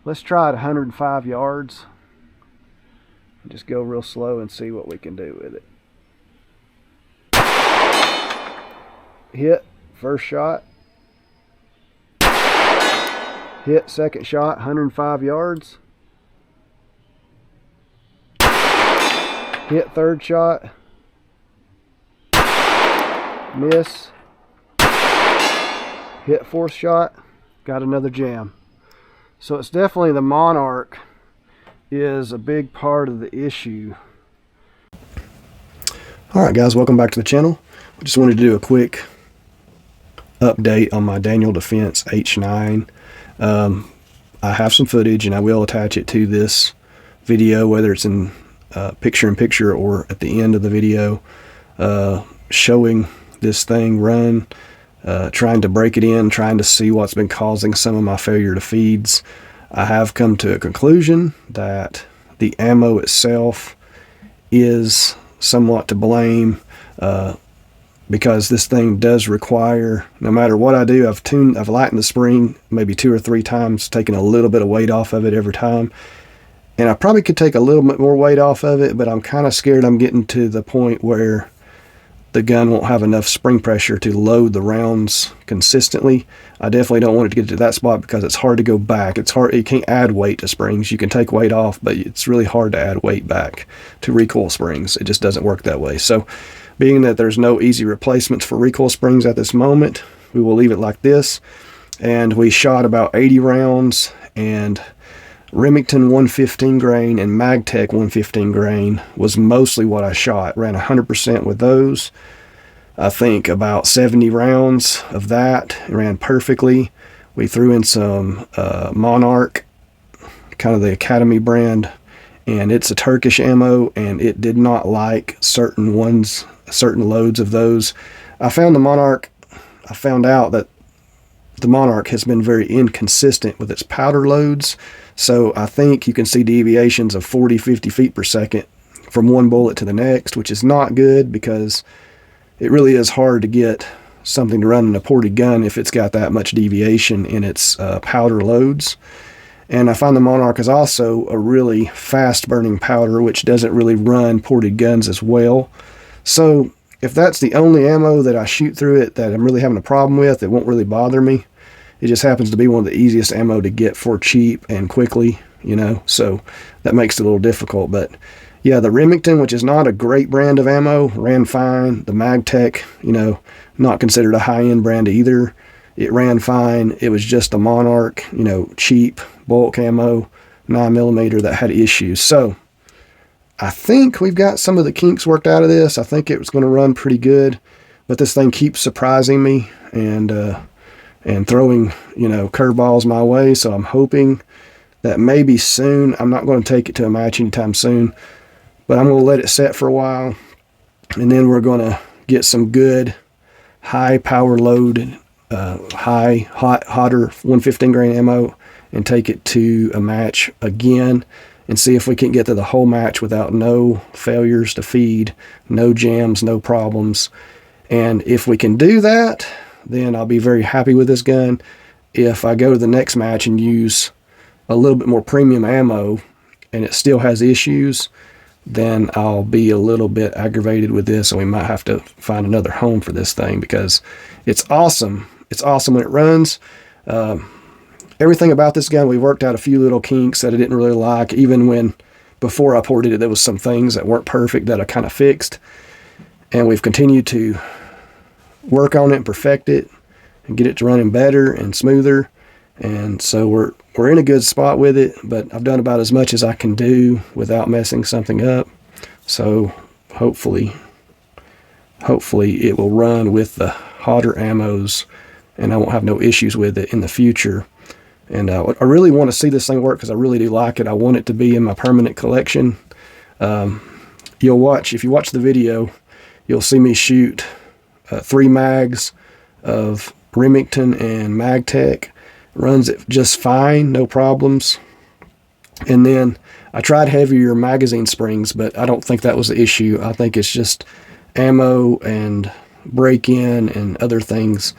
Let's try it 105 yards. Just go real slow and see what we can do with it. Hit first shot. Hit second shot, 105 yards. Hit third shot. Miss. Hit fourth shot. Got another jam. So it's definitely the Monarch is a big part of the issue. Alright guys, welcome back to the channel. I just wanted to do a quick update on my Daniel Defense H9. I have some footage and I will attach it to this video, whether it's in picture-in-picture or at the end of the video, showing this thing run, trying to break it in, trying to see what's been causing some of my failure to feeds. I have come to a conclusion that the ammo itself is somewhat to blame, because this thing does require, no matter what I do, I've lightened the spring maybe 2 or 3 times, taking a little bit of weight off of it every time. And I probably could take a little bit more weight off of it, but I'm kind of scared I'm getting to the point where the gun won't have enough spring pressure to load the rounds consistently. I definitely don't want it to get to that spot because it's hard to go back. It's hard, you can't add weight to springs. You can take weight off, but it's really hard to add weight back to recoil springs. It just doesn't work that way. So being that there's no easy replacements for recoil springs at this moment, we will leave it like this. And we shot about 80 rounds, and Remington 115 grain and Magtech 115 grain was mostly what I shot. Ran 100% with those. I think about 70 rounds of that. It ran perfectly. We threw in some Monarch, kind of the Academy brand, and it's a Turkish ammo, and it did not like certain loads of those. I found out that the Monarch has been very inconsistent with its powder loads. So I think you can see deviations of 40, 50 feet per second from one bullet to the next, which is not good because it really is hard to get something to run in a ported gun if it's got that much deviation in its powder loads. And I find the Monarch is also a really fast burning powder, which doesn't really run ported guns as well. So if that's the only ammo that I shoot through it that I'm really having a problem with, it won't really bother me. It just happens to be one of the easiest ammo to get for cheap and quickly, you know, so that makes it a little difficult. But yeah, the Remington, which is not a great brand of ammo, ran fine. The Magtech, you know, not considered a high-end brand either. It ran fine. It was just a Monarch, you know, cheap bulk ammo, 9mm that had issues. So I think we've got some of the kinks worked out of this. I think it was going to run pretty good, but this thing keeps surprising me and throwing, you know, curveballs my way. So I'm hoping that maybe soon, I'm not going to take it to a match anytime soon, but I'm going to let it set for a while, and then we're going to get some good high power load, hotter 115 grain ammo and take it to a match again and see if we can get to the whole match without no failures to feed, no jams, no problems. And if we can do that, then I'll be very happy with this gun. If I go to the next match and use a little bit more premium ammo and it still has issues, then I'll be a little bit aggravated with this, and we might have to find another home for this thing because it's awesome. It's awesome when it runs. Everything about this gun, we worked out a few little kinks that I didn't really like. Even when, before I ported it, there was some things that weren't perfect that I kind of fixed. And we've continued to work on it and perfect it and get it to running better and smoother. And so we're in a good spot with it, but I've done about as much as I can do without messing something up. So hopefully it will run with the hotter ammos and I won't have no issues with it in the future. And I really want to see this thing work because I really do like it. I want it to be in my permanent collection. If you watch the video, you'll see me shoot 3 mags of Remington and Magtech. Runs it just fine, no problems. And then I tried heavier magazine springs, but I don't think that was the issue. I think it's just ammo and break-in and other things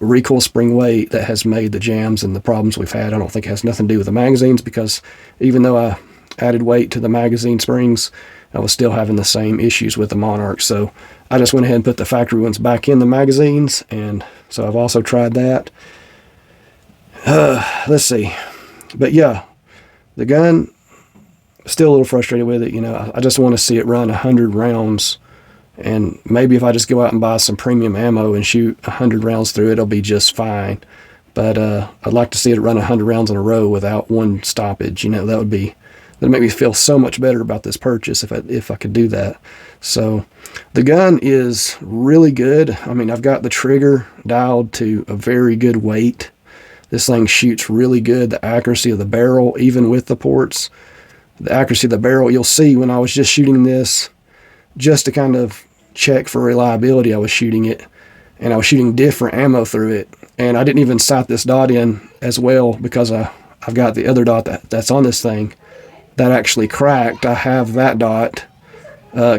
recoil spring weight that has made the jams and the problems we've had. I don't think it has nothing to do with the magazines, because even though I added weight to the magazine springs, I was still having the same issues with the Monarch. So I just went ahead and put the factory ones back in the magazines, and so I've also tried that. Let's see. But yeah, the gun, still a little frustrated with it. You know, I just want to see it run 100 rounds, and maybe if I just go out and buy some premium ammo and shoot 100 rounds through it, it'll be just fine. But I'd like to see it run 100 rounds in a row without one stoppage. You know, that'd make me feel so much better about this purchase if I could do that. So the gun is really good. I mean, I've got the trigger dialed to a very good weight. This thing shoots really good. The accuracy of the barrel, even with the ports, the accuracy of the barrel, you'll see when I was just shooting this, just to kind of check for reliability, I was shooting it, and I was shooting different ammo through it. And I didn't even sight this dot in as well, because I've got the other dot that's on this thing that actually cracked. I have that dot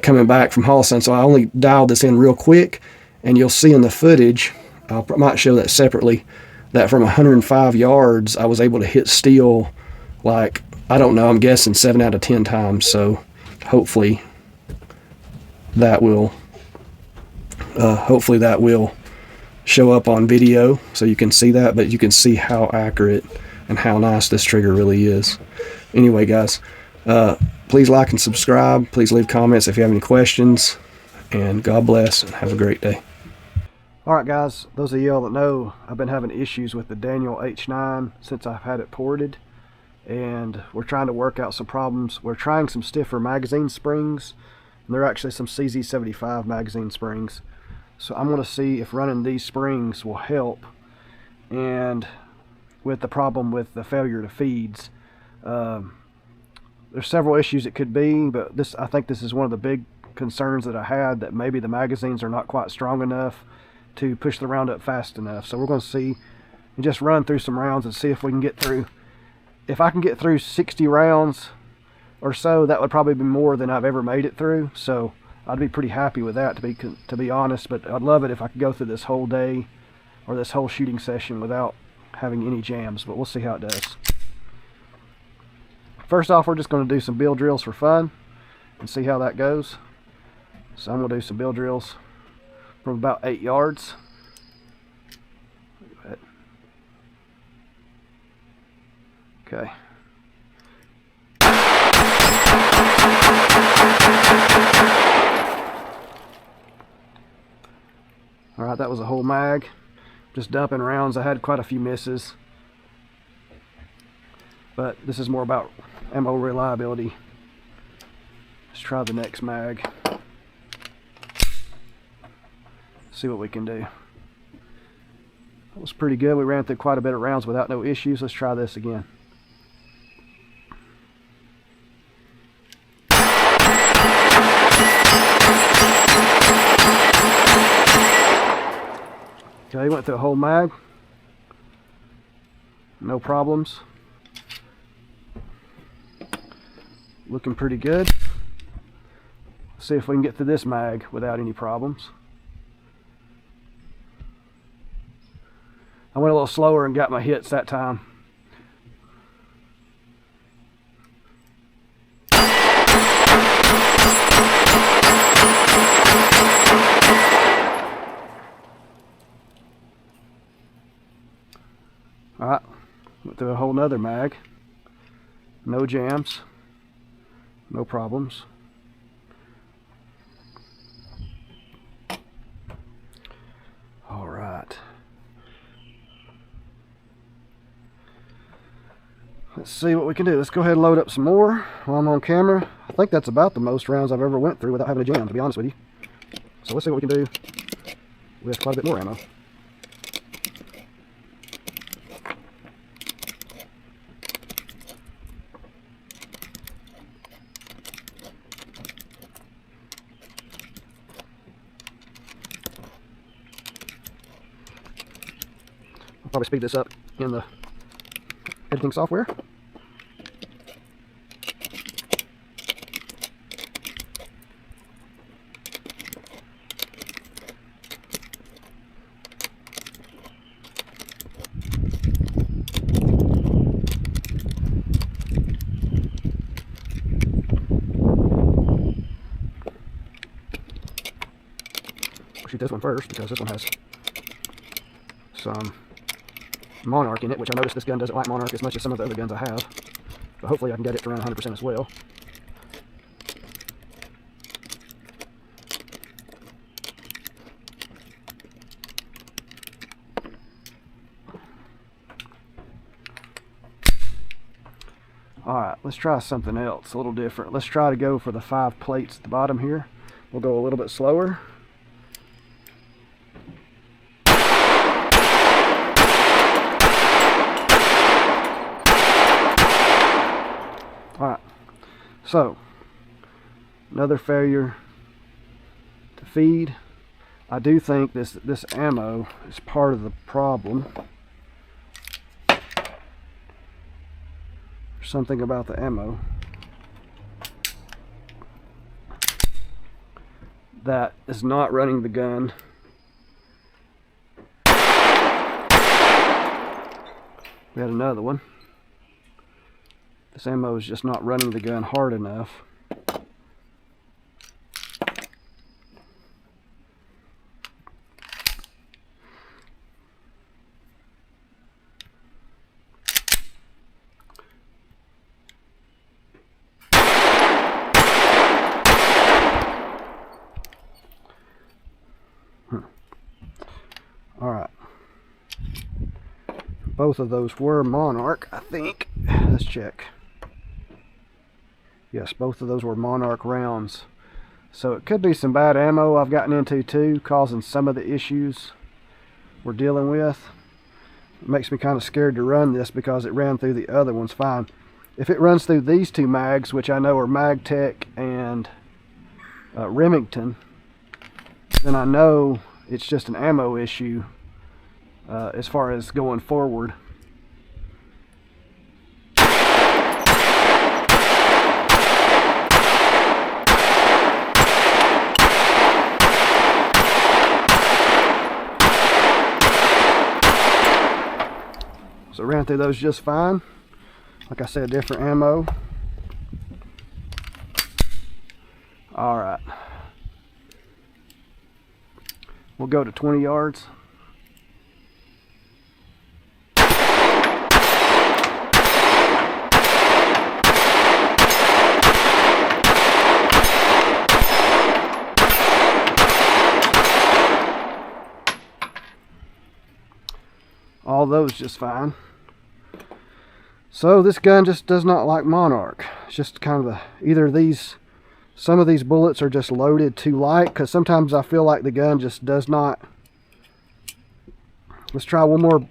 coming back from Holosun, so I only dialed this in real quick, and you'll see in the footage, I might show that separately, that from 105 yards I was able to hit steel, like, I don't know, I'm guessing 7 out of 10 times. So hopefully that will show up on video so you can see that, but you can see how accurate and how nice this trigger really is. Anyway, guys, please like and subscribe. Please leave comments if you have any questions, and God bless and have a great day. Alright guys, those of y'all that know, I've been having issues with the Daniel H9 since I've had it ported, and we're trying to work out some problems. We're trying some stiffer magazine springs, and they're actually some CZ75 magazine springs. So I'm going to see if running these springs will help, and with the problem with the failure to feeds. There's several issues it could be, but I think this is one of the big concerns that I had, that maybe the magazines are not quite strong enough to push the round up fast enough. So we're going to see and just run through some rounds and see if we can get through. If I can get through 60 rounds or so, that would probably be more than I've ever made it through. So I'd be pretty happy with that, to be honest. But I'd love it if I could go through this whole day or this whole shooting session without having any jams, but we'll see how it does. First off, we're just going to do some bill drills for fun and see how that goes. So I'm going to do some bill drills from about 8 yards. Okay. Alright, that was a whole mag. Just dumping rounds. I had quite a few misses, but this is more about ammo reliability. Let's try the next mag. See what we can do. That was pretty good. We ran through quite a bit of rounds without no issues. Let's try this again. Okay, went through a whole mag. No problems. Looking pretty good. Let's see if we can get through this mag without any problems. I went a little slower and got my hits that time. Alright, went through a whole nother mag. No jams. No problems. Alright. Let's see what we can do. Let's go ahead and load up some more while I'm on camera. I think that's about the most rounds I've ever went through without having a jam, to be honest with you. So let's see what we can do with quite a bit more ammo. I'll probably speed this up in the editing software. shoot this one first because this one has some Monarch in it, which I noticed this gun doesn't like Monarch as much as some of the other guns I have. But hopefully I can get it to run 100% as well. Alright, let's try something else, a little different. Let's try to go for the 5 plates at the bottom here. We'll go a little bit slower. Alright, so another failure to feed. I do think this ammo is part of the problem. There's something about the ammo that is not running the gun. We had another one. This ammo is just not running the gun hard enough. Alright. Both of those were Monarch, I think. Let's check. Yes, both of those were Monarch rounds. So it could be some bad ammo I've gotten into too, causing some of the issues we're dealing with. It makes me kind of scared to run this because it ran through the other ones fine. If it runs through these two mags, which I know are Magtech and Remington, then I know it's just an ammo issue as far as going forward. So ran through those just fine. Like I said, different ammo. Alright. We'll go to 20 yards. All those just fine. So this gun just does not like Monarch. It's just kind of either these, some of these bullets are just loaded too light, because sometimes I feel like the gun just does not. Let's try one more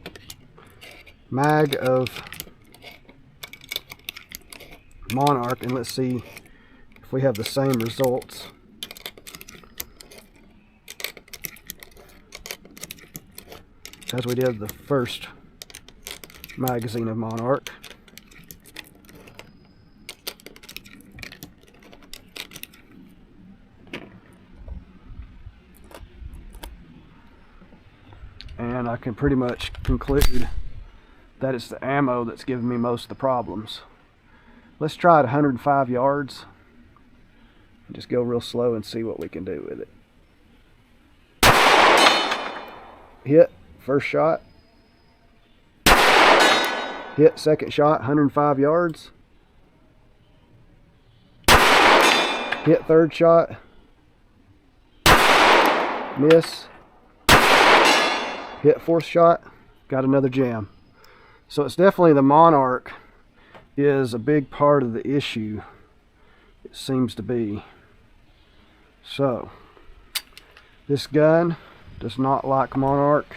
mag of Monarch and let's see if we have the same results. As we did the first magazine of Monarch. And I can pretty much conclude that it's the ammo that's giving me most of the problems. Let's try it 105 yards and just go real slow and see what we can do with it. Hit first shot. Hit second shot, 105 yards. Hit third shot. Miss. Hit fourth shot. Got another jam. So it's definitely the Monarch is a big part of the issue. It seems to be. So this gun does not like Monarch.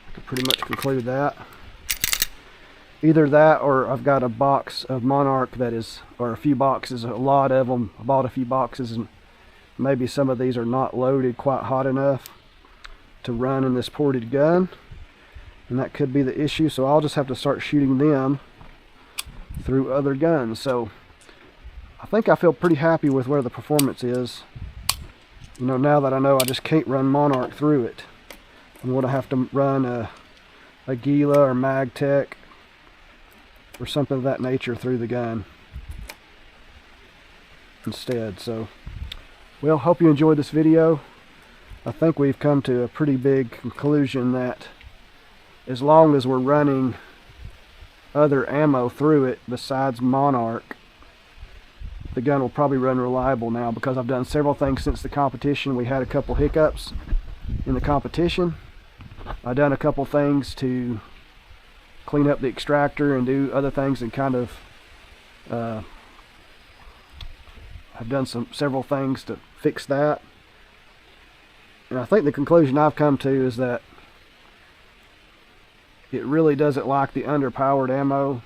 I can pretty much conclude that. Either that or I've got a box of Monarch that is, or a few boxes, a lot of them. I bought a few boxes and maybe some of these are not loaded quite hot enough to run in this ported gun. And that could be the issue, so I'll just have to start shooting them through other guns. So I think I feel pretty happy with where the performance is. You know, now that I know I just can't run Monarch through it, I'm going to have to run a Gila or Magtech or something of that nature through the gun instead. So, well, hope you enjoyed this video. I think we've come to a pretty big conclusion that as long as we're running other ammo through it besides Monarch, the gun will probably run reliable now, because I've done several things since the competition. We had a couple hiccups in the competition. I've done a couple things to clean up the extractor and do other things, and kind of I've done several things to fix that. And I think the conclusion I've come to is that it really doesn't like the underpowered ammo,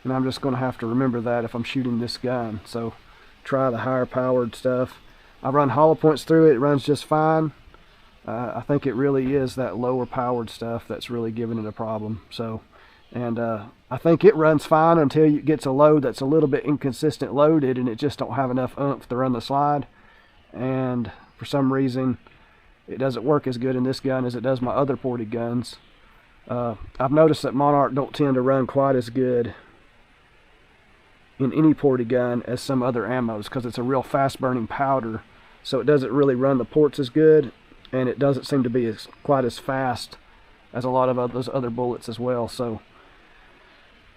and I'm just going to have to remember that if I'm shooting this gun. So try the higher powered stuff. I run hollow points through it, it runs just fine. I think it really is that lower powered stuff that's really giving it a problem. So, and I think it runs fine until it gets a load that's a little bit inconsistent loaded, and it just don't have enough oomph to run the slide. And for some reason, it doesn't work as good in this gun as it does my other ported guns. I've noticed that Monarch don't tend to run quite as good in any ported gun as some other ammos, because it's a real fast burning powder, so it doesn't really run the ports as good, and it doesn't seem to be quite as fast as a lot of those other bullets as well. So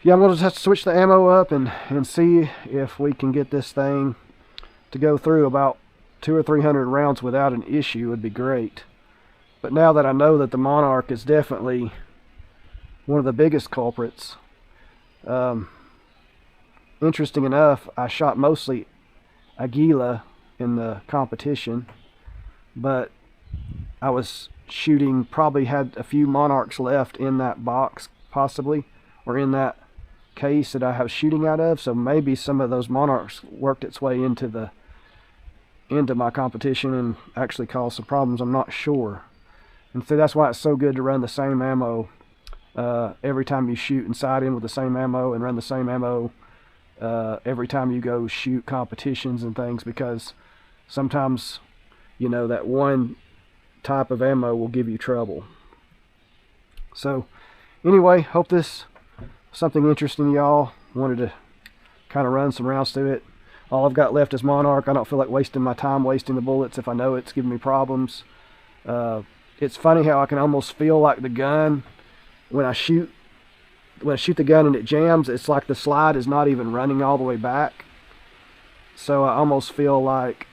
yeah, I'm going to have to switch the ammo up and see if we can get this thing to go through about 200 or 300 rounds without an issue. Would be great. But now that I know that the Monarch is definitely one of the biggest culprits, interesting enough, I shot mostly Aguila in the competition, but I was shooting, probably had a few Monarchs left in that box, possibly, or in that case that I was shooting out of. So maybe some of those Monarchs worked its way into my competition and actually caused some problems. I'm not sure. And so that's why it's so good to run the same ammo every time you shoot, and side in with the same ammo and run the same ammo every time you go shoot competitions and things, because sometimes, you know, that one type of ammo will give you trouble. So anyway, hope this something interesting, y'all. Wanted to kind of run some rounds through it. All I've got left is Monarch. I don't feel like wasting my time wasting the bullets if I know it's giving me problems. It's funny how I can almost feel like the gun, when I shoot the gun and it jams, it's like the slide is not even running all the way back. So I almost feel like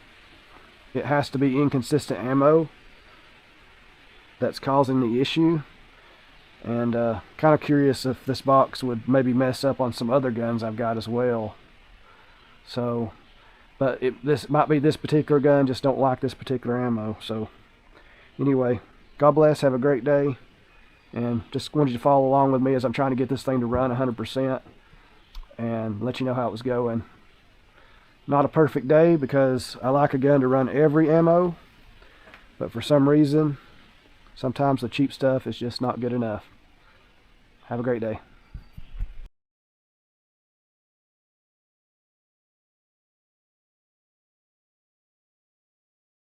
it has to be inconsistent ammo that's causing the issue. And kind of curious if this box would maybe mess up on some other guns I've got as well. So, but this might be this particular gun just don't like this particular ammo. So anyway, God bless, have a great day, and just wanted you to follow along with me as I'm trying to get this thing to run 100% and let you know how it was going. Not a perfect day, because I like a gun to run every ammo, but for some reason sometimes the cheap stuff is just not good enough. Have a great day.